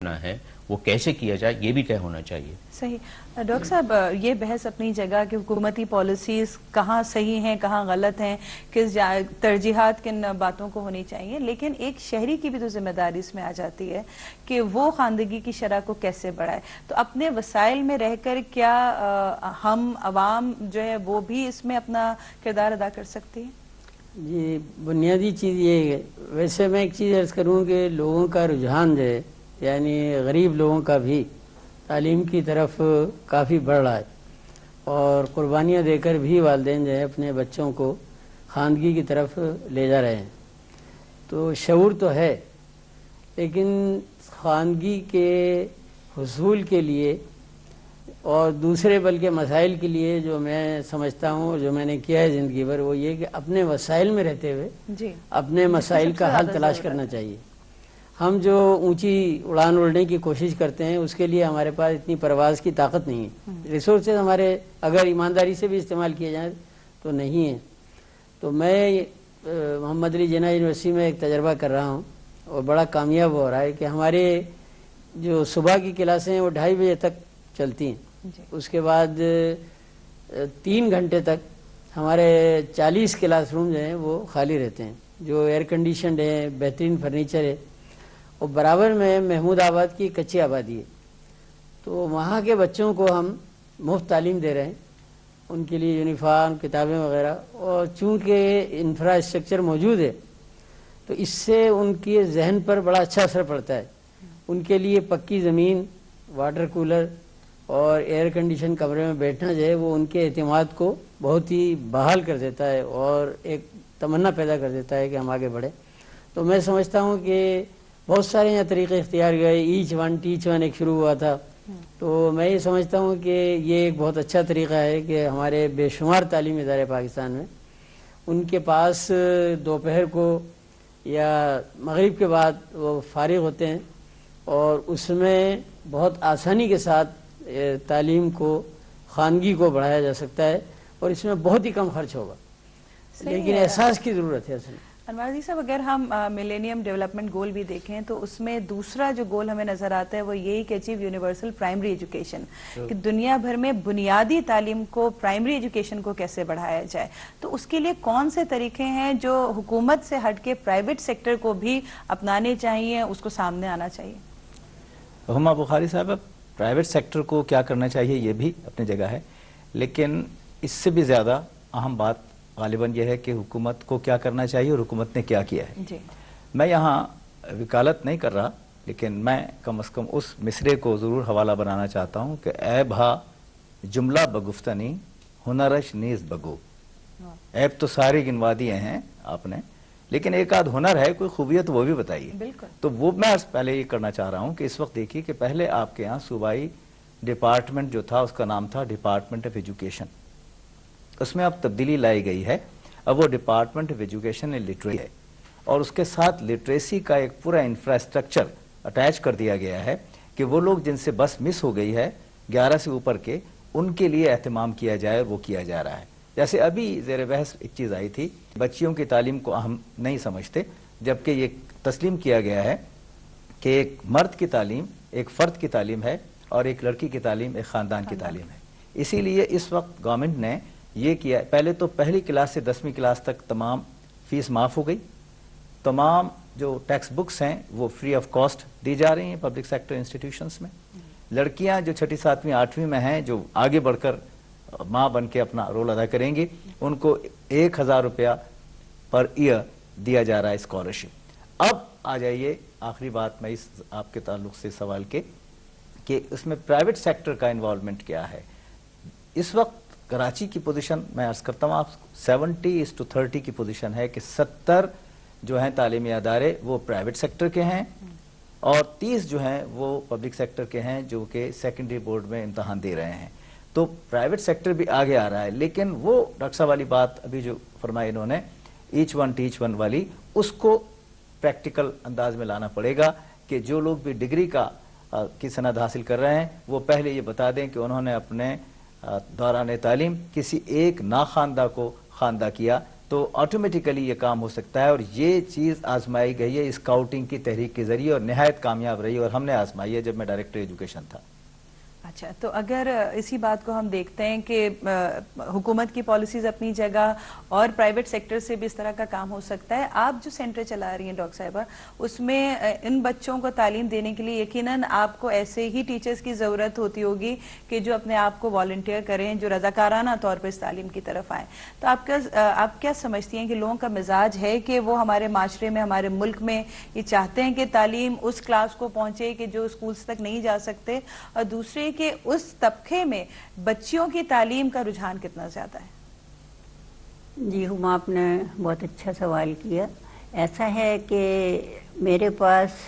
کرنا ہے وہ کیسے کیا جائے یہ بھی طے ہونا چاہیے. صحیح. ڈاکٹر صاحب یہ بحث اپنی جگہ کہ حکومتی پالیسیز کہاں صحیح ہیں کہاں غلط ہیں کس ترجیحات کن باتوں کو ہونی چاہیے، لیکن ایک شہری کی بھی تو ذمہ داری اس میں آ جاتی ہے کہ وہ خواندگی کی شرح کو کیسے بڑھائے. تو اپنے وسائل میں رہ کر کیا ہم عوام جو ہے وہ بھی اس میں اپنا کردار ادا کر سکتی ہے؟ جی بنیادی چیز یہ ہے. ویسے میں ایک چیز عرض کروں کہ لوگوں کا رجحان جو ہے یعنی غریب لوگوں کا بھی تعلیم کی طرف کافی بڑھ رہا ہے اور قربانیاں دے کر بھی والدین جو ہے اپنے بچوں کو خواندگی کی طرف لے جا رہے ہیں. تو شعور تو ہے لیکن خواندگی کے حصول کے لیے اور دوسرے بلکہ مسائل کے لیے جو میں سمجھتا ہوں جو میں نے کیا ہے زندگی بھر وہ یہ کہ اپنے وسائل میں رہتے ہوئے اپنے مسائل کا حل تلاش کرنا چاہیے. ہم جو اونچی اڑان اڑنے کی کوشش کرتے ہیں اس کے لیے ہمارے پاس اتنی پرواز کی طاقت نہیں ہے. ریسورسز ہمارے اگر ایمانداری سے بھی استعمال کیے جائیں تو نہیں ہیں. تو میں محمد علی جناح یونیورسٹی میں ایک تجربہ کر رہا ہوں اور بڑا کامیاب ہو رہا ہے کہ ہمارے جو صبح کی کلاسیں ہیں وہ 2:30 بجے تک چلتی ہیں. اس کے بعد 3 گھنٹے تک ہمارے 40 کلاس روم جو ہیں وہ خالی رہتے ہیں جو ایئر کنڈیشنڈ ہیں، بہترین فرنیچر ہے. اور برابر میں محمود آباد کی کچی آبادی ہے تو وہاں کے بچوں کو ہم مفت تعلیم دے رہے ہیں، ان کے لیے یونیفارم کتابیں وغیرہ. اور چونکہ انفراسٹرکچر موجود ہے تو اس سے ان کے ذہن پر بڑا اچھا اثر پڑتا ہے. ان کے لیے پکی زمین، واٹر کولر اور ایئر کنڈیشن کمرے میں بیٹھنا جو ہے وہ ان کے اعتماد کو بہت ہی بحال کر دیتا ہے اور ایک تمنا پیدا کر دیتا ہے کہ ہم آگے بڑھیں. تو میں سمجھتا ہوں کہ بہت سارے یہاں طریقے اختیار گئے. ایچ ون ٹیچ ون ایک شروع ہوا تھا تو میں یہ سمجھتا ہوں کہ یہ ایک بہت اچھا طریقہ ہے کہ ہمارے بے شمار تعلیمی ادارے پاکستان میں ان کے پاس دوپہر کو یا مغرب کے بعد وہ فارغ ہوتے ہیں اور اس میں بہت آسانی کے ساتھ تعلیم کو خواندگی کو بڑھایا جا سکتا ہے اور اس میں بہت ہی کم خرچ ہوگا. لیکن احساس کی ضرورت ہے اصل میں. انوار جی صاحب اگر ہم ملینیم ڈیولپمنٹ گول بھی دیکھیں تو اس میں دوسرا جو گول ہمیں نظر آتا ہے وہ یہی کہ اچیو یونیورسل پرائمری ایجوکیشن، کہ دنیا بھر میں بنیادی تعلیم کو پرائمری ایجوکیشن کو کیسے بڑھایا جائے. تو اس کے لیے کون سے طریقے ہیں جو حکومت سے ہٹ کے پرائیویٹ سیکٹر کو بھی اپنانے چاہیے، اس کو سامنے آنا چاہیے؟ ہما بخاری صاحب پرائیویٹ سیکٹر کو کیا کرنا چاہیے یہ بھی اپنی جگہ ہے، لیکن اس سے بھی زیادہ اہم بات غالباً یہ ہے کہ حکومت کو کیا کرنا چاہیے اور حکومت نے کیا کیا ہے. میں یہاں وکالت نہیں کر رہا لیکن میں کم از کم اس مصرے کو ضرور حوالہ بنانا چاہتا ہوں کہ اے بھا جملہ بگفتنی ہنرش نیز بگو. عیب تو ساری گنوا دیے ہیں آپ نے لیکن ایک آدھ ہنر ہے، کوئی خوبیت وہ بھی بتائیے. تو وہ میں پہلے یہ کرنا چاہ رہا ہوں کہ اس وقت دیکھیے کہ پہلے آپ کے یہاں صوبائی ڈپارٹمنٹ جو تھا اس کا نام تھا ڈپارٹمنٹ آف ایجوکیشن. اس میں اب تبدیلی لائی گئی ہے. اب وہ department of education and literacy ہے اور اس کے ساتھ لٹریسی کا ایک پورا انفراسٹرکچر اٹیچ کر دیا گیا ہے کہ وہ لوگ جن سے بس مس ہو گئی ہے 11 سے اوپر کے، ان کے لیے اہتمام کیا جائے اور وہ کیا جا رہا ہے. جیسے ابھی زیر بحث ایک چیز آئی تھی، بچیوں کی تعلیم کو اہم نہیں سمجھتے، جبکہ یہ تسلیم کیا گیا ہے کہ ایک مرد کی تعلیم ایک فرد کی تعلیم ہے اور ایک لڑکی کی تعلیم ایک خاندان کی تعلیم ہے. اسی لیے اس وقت گورنمنٹ نے یہ کیا، پہلے تو پہلی کلاس سے 10ویں کلاس تک تمام فیس معاف ہو گئی، تمام جو ٹیکسٹ بکس ہیں وہ فری آف کاسٹ دی جا رہی ہیں پبلک سیکٹر انسٹیٹیوشنز میں. لڑکیاں جو 6ٹھی 7ویں 8ویں میں ہیں جو آگے بڑھ کر ماں بن کے اپنا رول ادا کریں گی ان کو 1000 روپیہ پر ایئر دیا جا رہا ہے اسکالرشپ. اب آ جائیے آخری بات میں اس آپ کے تعلق سے سوال کے کہ اس میں پرائیویٹ سیکٹر کا انوالومنٹ کیا ہے. اس وقت کراچی کی پوزیشن میں عرض کرتا ہوں آپ 70:30 کی پوزیشن ہے کہ 70 جو ہیں تعلیمی ادارے وہ پرائیویٹ سیکٹر کے ہیں اور 30 جو ہیں وہ پبلک سیکٹر کے ہیں جو کہ سیکنڈری بورڈ میں امتحان دے رہے ہیں. تو پرائیویٹ سیکٹر بھی آگے آ رہا ہے لیکن وہ ڈاکٹر صاحب والی بات ابھی جو فرمائی انہوں نے ایچ ون ٹیچ ون والی، اس کو پریکٹیکل انداز میں لانا پڑے گا کہ جو لوگ بھی ڈگری کی سند حاصل کر رہے ہیں وہ پہلے یہ بتا دیں کہ انہوں نے اپنے دوران تعلیم کسی ایک ناخواندہ کو خواندہ کیا تو آٹومیٹیکلی یہ کام ہو سکتا ہے. اور یہ چیز آزمائی گئی ہے اسکاؤٹنگ کی تحریک کے ذریعے اور نہایت کامیاب رہی, اور ہم نے آزمائی ہے جب میں ڈائریکٹر ایجوکیشن تھا. اچھا, تو اگر اسی بات کو ہم دیکھتے ہیں کہ حکومت کی پالیسیز اپنی جگہ اور پرائیویٹ سیکٹر سے بھی اس طرح کا کام ہو سکتا ہے, آپ جو سینٹر چلا رہی ہیں ڈاکٹر صاحبہ, اس میں ان بچوں کو تعلیم دینے کے لیے یقیناً آپ کو ایسے ہی ٹیچرز کی ضرورت ہوتی ہوگی کہ جو اپنے آپ کو والنٹیئر کریں, جو رضاکارانہ طور پر اس تعلیم کی طرف آئیں. تو آپ کیا سمجھتی ہیں کہ لوگوں کا مزاج ہے کہ وہ ہمارے معاشرے میں, ہمارے ملک میں یہ چاہتے ہیں کہ تعلیم اس کلاس کو پہنچے کہ جو اسکولز تک نہیں جا سکتے, اور دوسرے کہ اس طبقے میں بچیوں کی تعلیم کا رجحان کتنا زیادہ ہے؟ جی ہما, آپ نے بہت اچھا سوال کیا. ایسا ہے کہ میرے پاس